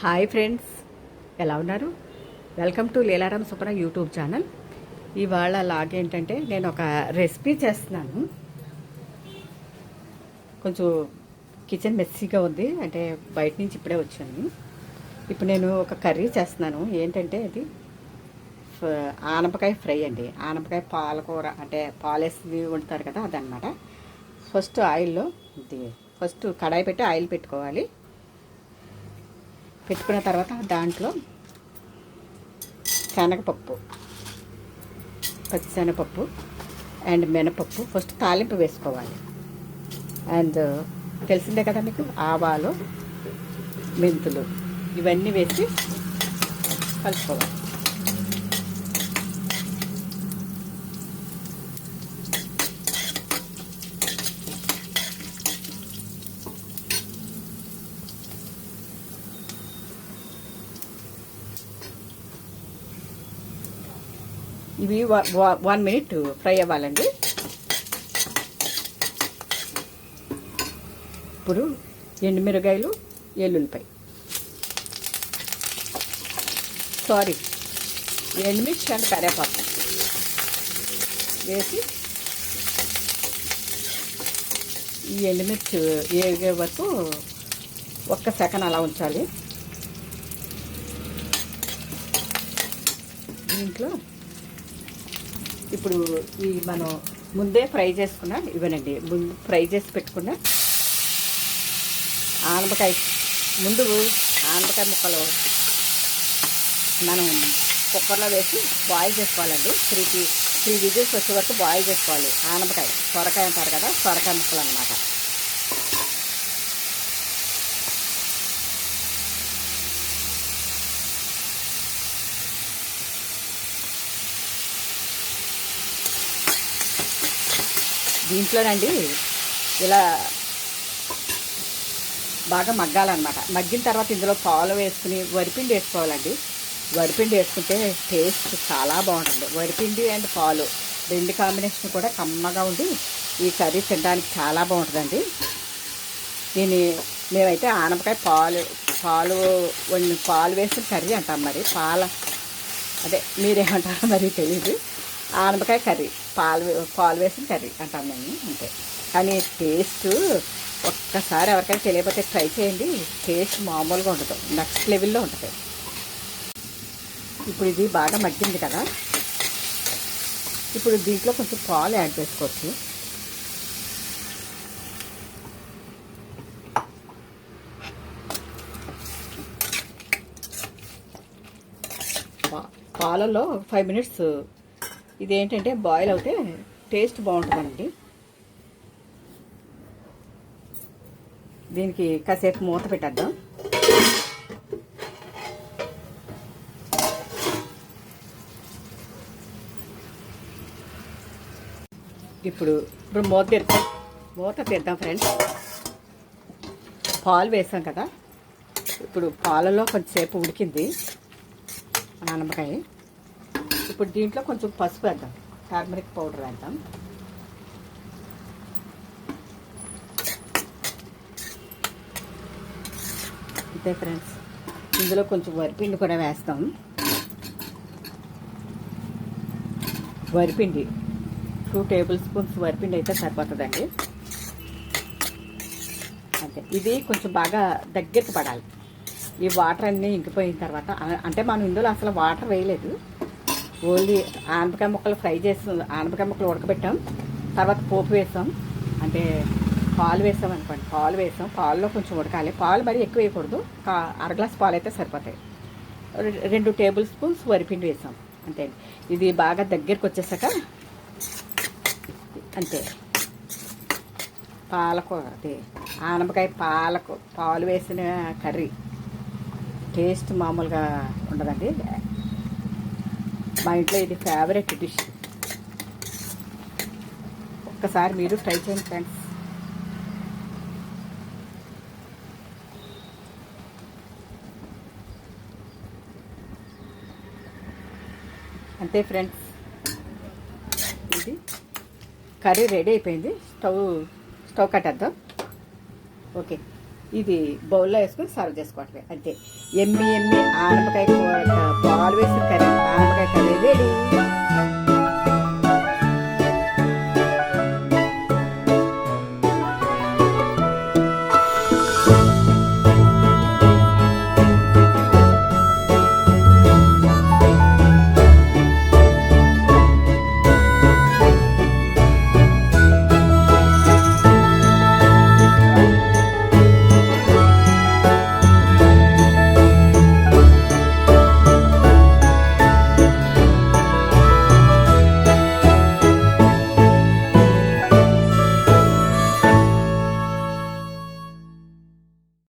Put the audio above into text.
Hi friends, ఎలా ఉన్నారు? Welcome to Leelaram Supra YouTube channel. ఇవాళ లాగేంటంటే నేను ఒక రెసిపీ చేస్తున్నాను. కొంచెం కిచెన్ మెస్సీగా ఉంది, అంటే బయట నుంచి ఇప్పుడే వచ్చాను. ఇప్పుడు నేను ఒక కర్రీ చేస్తున్నాను. ఏంటంటే అది ఆనపకాయ ఫ్రై అండి. ఆనపకాయ పాలకూర అంటే పాలేసి వండుతారు కదా, అదనమాట. ఫస్ట్ ఆయిల్లో ఫస్ట్ కడాయి పెట్టి ఆయిల్ పెట్టుకోవాలి. పెట్టుకున్న తర్వాత దాంట్లో శనగపప్పు, పచ్చిశనగపప్పు అండ్ మినపప్పు ఫస్ట్ తాలింపు వేసుకోవాలి. అండ్ తెలిసిందే కదా మీకు, ఆవాలు, మెంతులు ఇవన్నీ వేసి కలుపుకోవాలి. ఇవి 1 మినిట్ ఫ్రై అవ్వాలండి. ఇప్పుడు ఎండుమిరగాయలు, ఎల్లుల్లిపాయ, ఎండుమిర్చి అండ్ కరివేపాకు వేసి ఈ ఎండుమిర్చి వేగే వరకు 1 సెకండ్ అలా ఉంచాలి. దీంట్లో ఇప్పుడు ఈ మనం ముందే ఫ్రై చేసుకున్న ఇవనండి, ముందు ఫ్రై చేసి పెట్టుకున్న ఆనపకాయ ముక్కలు మనం కుక్కర్లో వేసి బాయిల్ చేసుకోవాలండి. 3 విజిల్స్ వచ్చే వరకు బాయిల్ చేసుకోవాలి. ఆనపకాయ సొరకాయ అంటారు కదా, సొరకాయ ముక్కలు అన్నమాట. దీంట్లోనండి ఇలా బాగా మగ్గాలన్నమాట. మగ్గిన తర్వాత ఇందులో పాలు వేసుకుని వరిపిండి వేసుకోవాలండి. వరిపిండి వేసుకుంటే టేస్ట్ చాలా బాగుంటుంది. వరిపిండి అండ్ పాలు 2 కాంబినేషన్ కూడా కమ్మగా ఉండి ఈ కర్రీ తినడానికి చాలా బాగుంటుందండి. మేమైతే ఆనపకాయ పాలు వేసిన కర్రీ అంటాం. మరి అదే మీరేమంటారో మరి తెలియదు. ఆనపకాయ కర్రీ పాలు వేసిన కర్రీ అంటాం మేము, అంతే. కానీ టేస్ట్ ఒక్కసారి ఎవరికైనా తెలియకపోతే ట్రై చేయండి. టేస్ట్ మామూలుగా ఉండదు, నెక్స్ట్ లెవెల్లో ఉంటుంది. ఇప్పుడు ఇది బాగా మగ్గింది కదా, ఇప్పుడు దీంట్లో కొంచెం పాలు యాడ్ చేసుకోవచ్చు. పాలలో 5 మినిట్స్ ఇదేంటంటే బాయిల్ అవుతే టేస్ట్ బాగుంటుందండి. దీనికి కాసేపు మూత పెట్టేద్దాం. ఇప్పుడు మూత తీద్దాం ఫ్రెండ్స్. పాలు వేసాం కదా, ఇప్పుడు పాలలో కొంచెంసేపు ఉడికింది ఆనపకాయ. ఇప్పుడు దీంట్లో కొంచెం పసుపు వేద్దాం, టర్మరిక్ పౌడర్ వేద్దాం. అంతే ఫ్రెండ్స్. ఇందులో కొంచెం వరిపిండి కూడా వేస్తాం. వరిపిండి 2 టేబుల్ స్పూన్స్ వరిపిండి అయితే సరిపోతుందండి. అంతే. ఇది కొంచెం బాగా దగ్గరికి పడాలి. ఈ వాటర్ అన్నీ ఇంకిపోయిన తర్వాత, అంటే మనం ఇందులో అసలు వాటర్ వేయలేదు, ఓన్లీ ఆనపకాయ ముక్కలు ఫ్రై చేసి ఆనపకాయ ముక్కలు ఉడకబెట్టాం. తర్వాత పోపు వేసాం, అంటే పాలు వేసాం అనుకోండి. పాలలో కొంచెం ఉడకాలి. పాలు మరీ ఎక్కువ వేయకూడదు, 1/2 గ్లాస్ పాలు అయితే సరిపోతాయి. 2 టేబుల్ స్పూన్స్ వరిపిండి వేసాం, అంతే. ఇది బాగా దగ్గరికి వచ్చేసాక అంతే, అదే ఆనపకాయ పాలు వేసిన కర్రీ టేస్ట్ మామూలుగా ఉండదండి. మా ఇంట్లో ఇది ఫేవరెట్ డిష్. ఒక్కసారి మీరు ట్రై చేయండి ఫ్రెండ్స్. అంతే ఫ్రెండ్స్, ఇది కర్రీ రెడీ అయిపోయింది. స్టవ్ కట్టేద్దాం. ఓకే, ఇది బౌల్లో వేసుకొని సర్వ్ చేసుకోవటమే అంతే. ఎమ్మి ఆనపకాయ కూర పాలు వేసిన కర్రీ